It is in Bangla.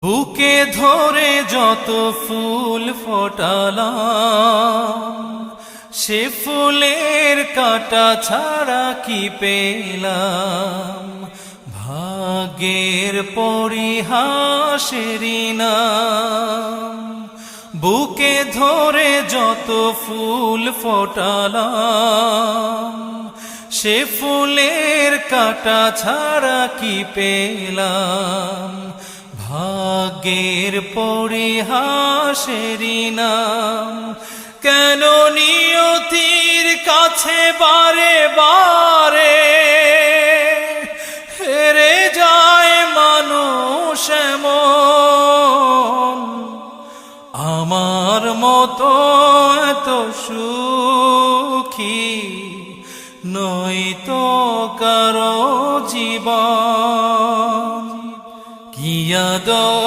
বুকে ধরে যত ফুল ফোটালাম, সে ফুলের কাঁটা ছাড়া কি পেলাম। ভাগ্যের পরিহাসেরই নাম। বুকে ধরে যত ফুল ফোটালাম, সে ফুলের কাঁটা ছাড়া কি পেলাম। ভাগ্যের পরিহাসেরই নাম। কেন নিয়তির কাছে বারে বারে হেরে যায় মানুষ এমন। আমার মতো এত সুখী নয়তো কারো জীবন। কি আদর